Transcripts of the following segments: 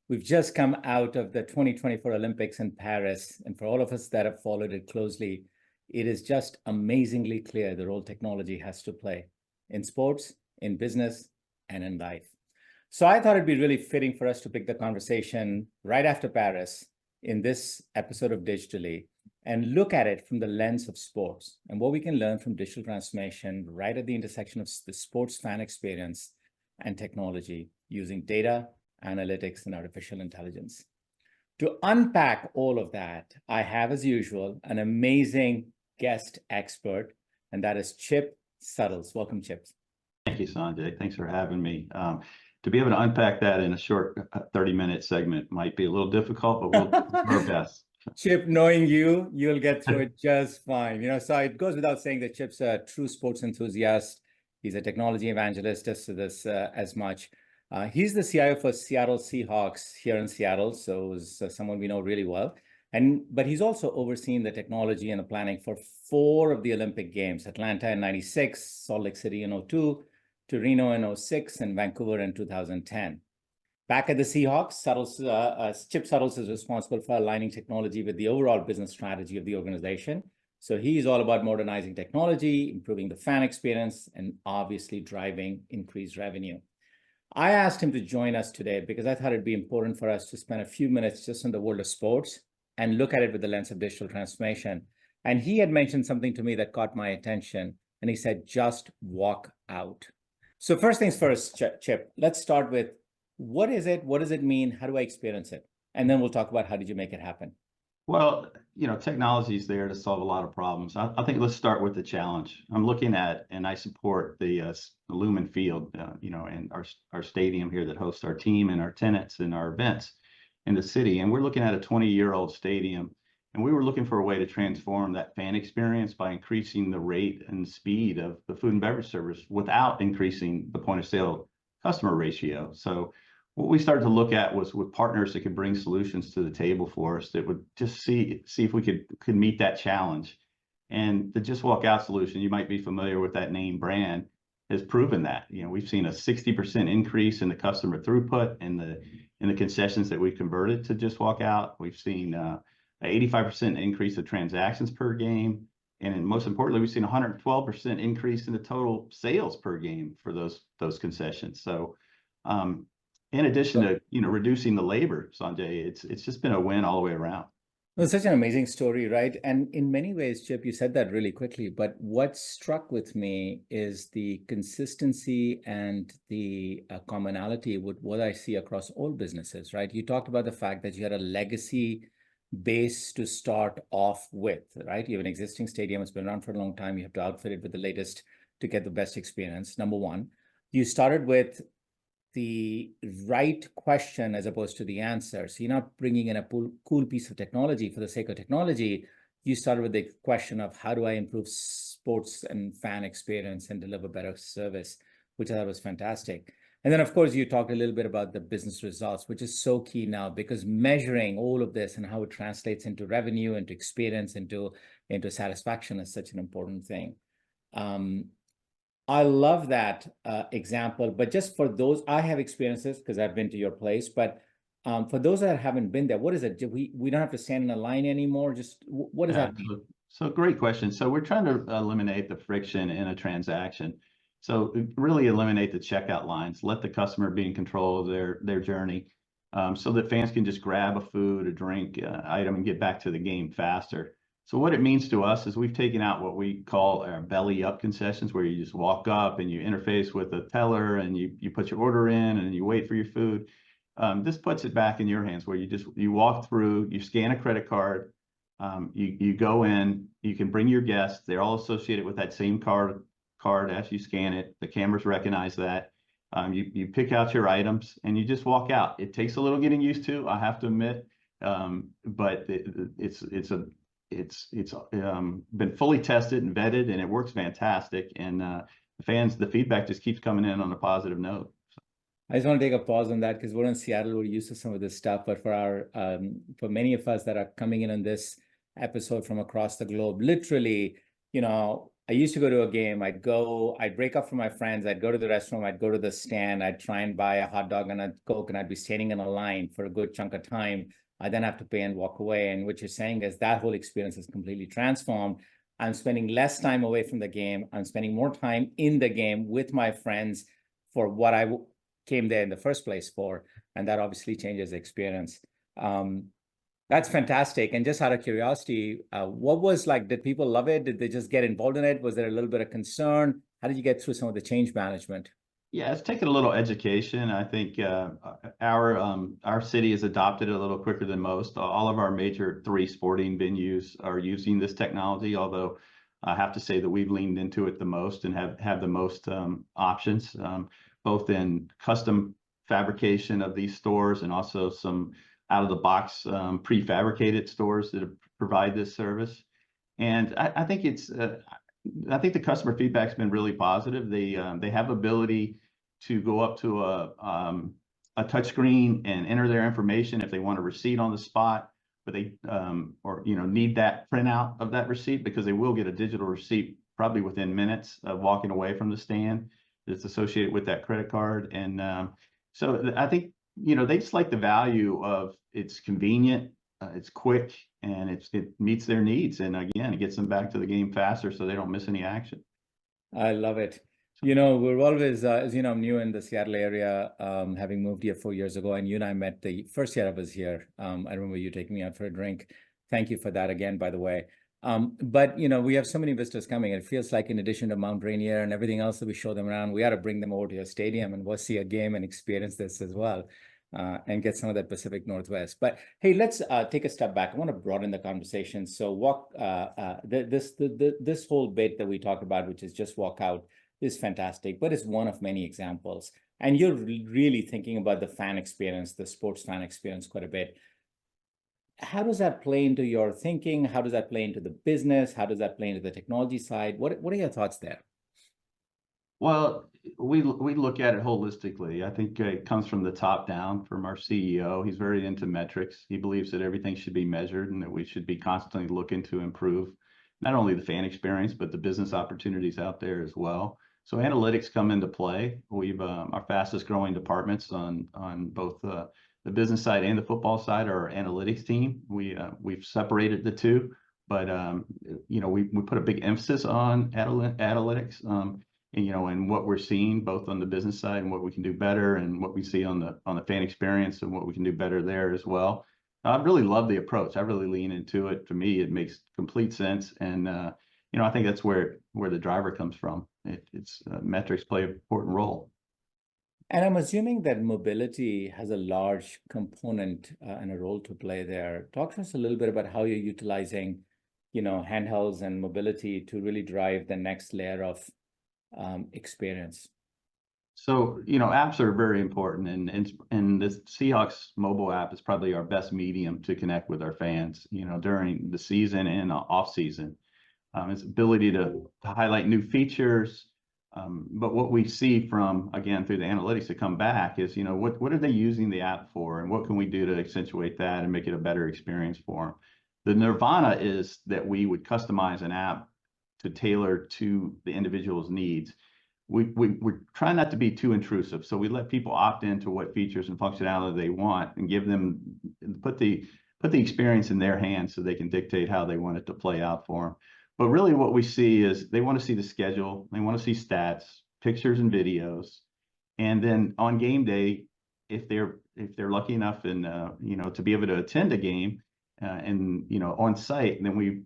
We've just come out of the 2024 Olympics in Paris, and for all of us that have followed it closely, it is just amazingly clear the role technology has to play in sports, in business, and in life. So I thought it'd be really fitting for us to pick the conversation right after Paris in this episode of Digitally and look at it from the lens of sports and what we can learn from digital transformation right at the intersection of the sports fan experience and technology using data, analytics, and artificial intelligence. To unpack all of that, I have, as usual, an amazing guest expert, and that is Chip Suttles. Welcome, Chip. Thank you, Sanjay. Thanks for having me. To be able to unpack that in a short 30-minute segment might be a little difficult, but we'll do our best. Chip, knowing you, you'll get through it just fine. So it goes without saying that Chip's a true sports enthusiast. He's a technology evangelist, just to this as much. He's the CIO for Seattle Seahawks here in Seattle, so is someone we know really well. But he's also overseen the technology and the planning for 4 of the Olympic Games: Atlanta in '96, Salt Lake City in '02, Torino in '06, and Vancouver in 2010. Back at the Seahawks, Chip Suttles is responsible for aligning technology with the overall business strategy of the organization. So he's all about modernizing technology, improving the fan experience, and obviously driving increased revenue. I asked him to join us today because I thought it'd be important for us to spend a few minutes just in the world of sports and look at it with the lens of digital transformation. And he had mentioned something to me that caught my attention, and he said, just walk out. So first things first, Chip, let's start with, what is it? What does it mean? How do I experience it? And then we'll talk about how did you make it happen? Well, technology is there to solve a lot of problems. I think let's start with the challenge. I'm looking at, and I support the Lumen Field, and our stadium here that hosts our team and our tenants and our events in the city. And we're looking at a 20-year-old stadium, and we were looking for a way to transform that fan experience by increasing the rate and speed of the food and beverage service without increasing the point of sale customer ratio. So what we started to look at was with partners that could bring solutions to the table for us that would just see if we could meet that challenge. And the Just Walk Out solution, you might be familiar with that name brand, has proven that. We've seen a 60% increase in the customer throughput and in the concessions that we've converted to Just Walk Out. We've seen an 85% increase of transactions per game. And most importantly, we've seen a 112% increase in the total sales per game for those concessions. So in addition to reducing the labor, Sanjay, it's just been a win all the way around. Well, it's such an amazing story, right? And in many ways, Chip, you said that really quickly, but what struck with me is the consistency and the commonality with what I see across all businesses, right? You talked about the fact that you had a legacy base to start off with, right? You have an existing stadium, it's been around for a long time. You have to outfit it with the latest to get the best experience, number one. You started with the right question as opposed to the answer. So you're not bringing in a cool piece of technology for the sake of technology. You started with the question of how do I improve sports and fan experience and deliver better service, which I thought was fantastic. And then, of course, you talked a little bit about the business results, which is so key now because measuring all of this and how it translates into revenue, into experience, into satisfaction is such an important thing. I love that example, but just for those, I have experiences because I've been to your place, but for those that haven't been there, what is it? We don't have to stand in a line anymore? Just what does that mean? So great question. So we're trying to eliminate the friction in a transaction. So really eliminate the checkout lines, let the customer be in control of their journey so that fans can just grab a food, a drink item and get back to the game faster. So what it means to us is we've taken out what we call our belly up concessions, where you just walk up and you interface with a teller and you put your order in and you wait for your food. This puts it back in your hands where you walk through, you scan a credit card, you go in, you can bring your guests. They're all associated with that same card as you scan it. The cameras recognize that. You pick out your items and you just walk out. It takes a little getting used to, I have to admit, but it's been fully tested and vetted, and it works fantastic. And the feedback just keeps coming in on a positive note. I just want to take a pause on that because we're in Seattle, we're used to some of this stuff, but for many of us that are coming in on this episode from across the globe, literally, I used to go to a game. I'd break up from my friends. I'd go to the restroom. I'd go to the stand. I'd try and buy a hot dog and a Coke, and I'd be standing in a line for a good chunk of time. I then have to pay and walk away. And what you're saying is that whole experience is completely transformed. I'm spending less time away from the game. I'm spending more time in the game with my friends for what I came there in the first place for. And that obviously changes the experience. That's fantastic. And just out of curiosity, what was like, did people love it? Did they just get involved in it? Was there a little bit of concern? How did you get through some of the change management? Yeah, it's taken a little education. I think our city has adopted it a little quicker than most. All of our major three sporting venues are using this technology, although I have to say that we've leaned into it the most and have the most options, both in custom fabrication of these stores and also some out of the box prefabricated stores that provide this service. And I think I think the customer feedback's been really positive. They have ability to go up to a touch screen and enter their information if they want a receipt on the spot, but they or need that printout of that receipt, because they will get a digital receipt probably within minutes of walking away from the stand that's associated with that credit card. And so I think they just like the value of it's convenient, it's quick, and it meets their needs. And again, it gets them back to the game faster so they don't miss any action. I love it. We're always, as you know, I'm new in the Seattle area, having moved here 4 years ago, and you and I met the first year I was here. I remember you taking me out for a drink. Thank you for that again, by the way. But we have so many visitors coming. It feels like in addition to Mount Rainier and everything else that we show them around, we ought to bring them over to your stadium and we'll see a game and experience this as well, and get some of that Pacific Northwest. But hey, let's take a step back. I want to broaden the conversation. So this whole bit that we talked about, which is just walk out, is fantastic, but it's one of many examples. And you're really thinking about the fan experience, the sports fan experience quite a bit. How does that play into your thinking? How does that play into the business? How does that play into the technology side? What are your thoughts there? Well, we look at it holistically. I think it comes from the top down, from our CEO. He's very into metrics. He believes that everything should be measured and that we should be constantly looking to improve not only the fan experience, but the business opportunities out there as well. So analytics come into play. We've our fastest growing departments on both the business side and the football side are our analytics team. We've separated the two, but we put a big emphasis on analytics. And what we're seeing both on the business side and what we can do better, and what we see on the fan experience and what we can do better there as well. I really love the approach. I really lean into it. To me, it makes complete sense, and I think that's where the driver comes from. It's metrics play an important role. And I'm assuming that mobility has a large component and a role to play there. Talk to us a little bit about how you're utilizing, handhelds and mobility to really drive the next layer of experience. So, apps are very important, and the Seahawks mobile app is probably our best medium to connect with our fans, during the season and off season. Its ability to highlight new features. But what we see from, again, through the analytics that come back is, what are they using the app for, and what can we do to accentuate that and make it a better experience for them? The nirvana is that we would customize an app to tailor to the individual's needs. We're trying not to be too intrusive, so we let people opt into what features and functionality they want, and put the experience in their hands so they can dictate how they want it to play out for them. But really what we see is they want to see the schedule, they want to see stats, pictures and videos. And then on game day, if they're lucky enough and to be able to attend a game and on site, then we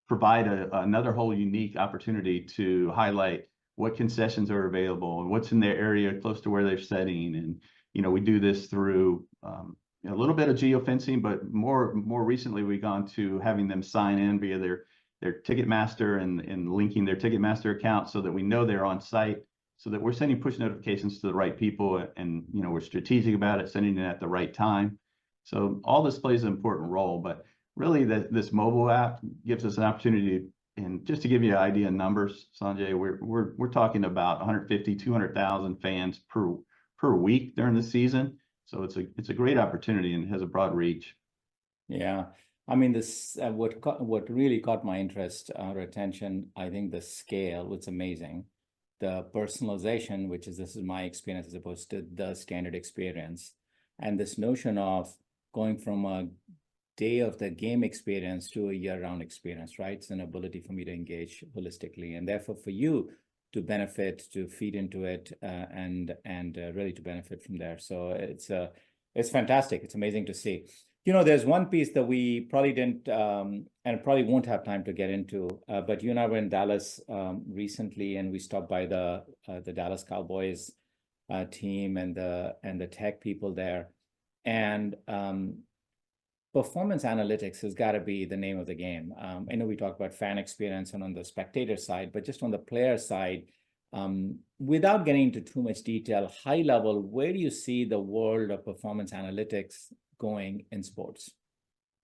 provide another whole unique opportunity to highlight what concessions are available and what's in their area close to where they're setting. And we do this through a little bit of geofencing, but more recently we've gone to having them sign in via their Ticketmaster and linking their Ticketmaster account so that we know they're on site, so that we're sending push notifications to the right people, and we're strategic about it, sending it at the right time. So all this plays an important role, but really this mobile app gives us an opportunity. And just to give you an idea of numbers, Sanjay, we're talking about 150, 200,000 fans per week during the season. So it's a great opportunity and has a broad reach. Yeah. I mean, this what really caught my interest or attention, I think the scale was amazing. The personalization, which is this is my experience as opposed to the standard experience, and this notion of going from a day of the game experience to a year-round experience, right? It's an ability for me to engage holistically, and therefore for you to benefit, to feed into it, and really to benefit from there. So it's fantastic. It's amazing to see. There's one piece that we probably didn't and probably won't have time to get into, but you and I were in Dallas recently, and we stopped by the Dallas Cowboys team and the tech people there, and performance analytics has got to be the name of the game. I know we talk about fan experience and on the spectator side, but just on the player side, without getting into too much detail, high level, where do you see the world of performance analytics going in sports?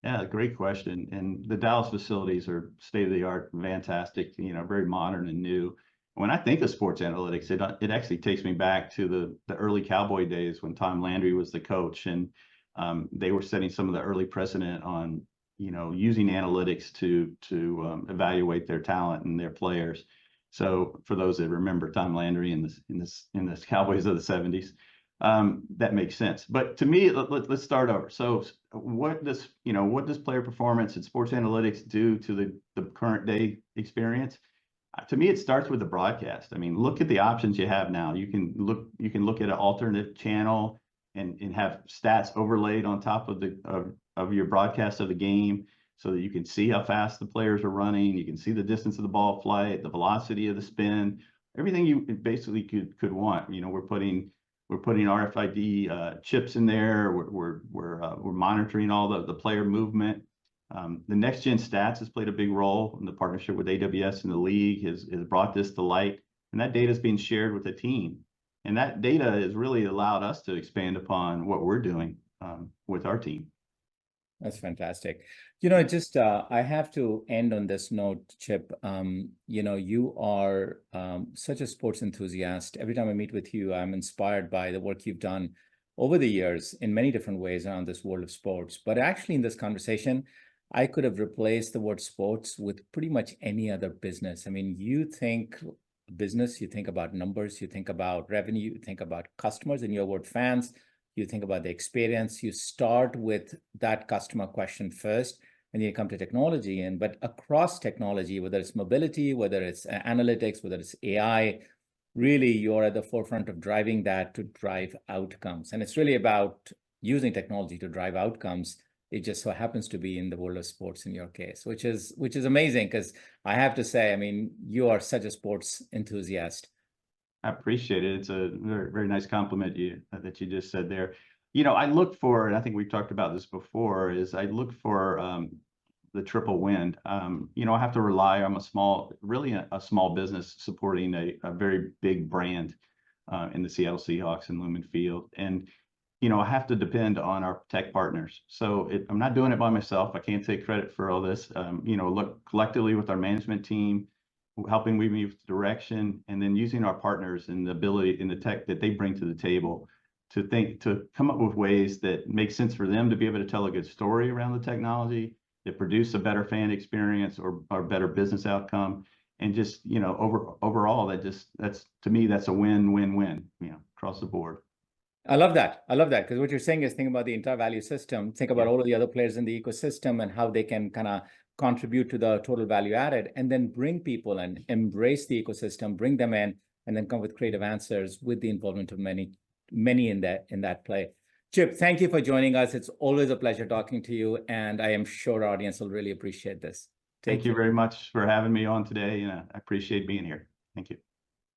Yeah, great question. And the Dallas facilities are state of the art, fantastic, very modern and new. When I think of sports analytics, it actually takes me back to the early Cowboy days when Tom Landry was the coach, and they were setting some of the early precedent on using analytics to evaluate their talent and their players. So for those that remember Tom Landry in this Cowboys of the 70s, that makes sense. But to me, let's start over. So what does player performance and sports analytics do to the current day experience? To me, it starts with the broadcast. I mean, look at the options you have now. You can look at an alternate channel and have stats overlaid on top of your broadcast of the game, so that you can see how fast the players are running. You can see the distance of the ball flight, the velocity of the spin, everything you basically could want. We're putting RFID chips in there. We're monitoring all the player movement. The next gen stats has played a big role in the partnership with AWS and the league has brought this to light, and that data is being shared with the team. And that data has really allowed us to expand upon what we're doing with our team. That's fantastic. I have to end on this note, Chip. You are such a sports enthusiast. Every time I meet with you, I'm inspired by the work you've done over the years in many different ways around this world of sports. But actually, in this conversation, I could have replaced the word sports with pretty much any other business. I mean, you think business, you think about numbers, you think about revenue, you think about customers, in your word, fans. You think about the experience, you start with that customer question first, and you come to technology. But across technology, whether it's mobility, whether it's analytics, whether it's AI, really you're at the forefront of driving that to drive outcomes. And it's really about using technology to drive outcomes. It just so happens to be in the world of sports in your case, which is amazing, because I have to say, I mean, you are such a sports enthusiast. I appreciate it. It's a very, very nice compliment that you just said there. I look for, and I think we've talked about this before, is I look for the triple win. I have to rely on a small business supporting a very big brand in the Seattle Seahawks and Lumen Field. And, I have to depend on our tech partners. So I'm not doing it by myself. I can't take credit for all this. Look collectively with our management team, helping we move direction, and then using our partners and the ability in the tech that they bring to the table to come up with ways that make sense for them to be able to tell a good story around the technology, that produce a better fan experience or better business outcome. And just, overall, that's to me, that's a win-win-win, across the board. I love that. Because what you're saying is think about the entire value system, think about all of the other players in the ecosystem and how they can kind of contribute to the total value added, and then bring people and embrace the ecosystem, bring them in, and then come with creative answers with the involvement of many in that play. Chip, thank you for joining us. It's always a pleasure talking to you, and I am sure our audience will really appreciate this. Thank you very much for having me on today, and I appreciate being here. Thank you.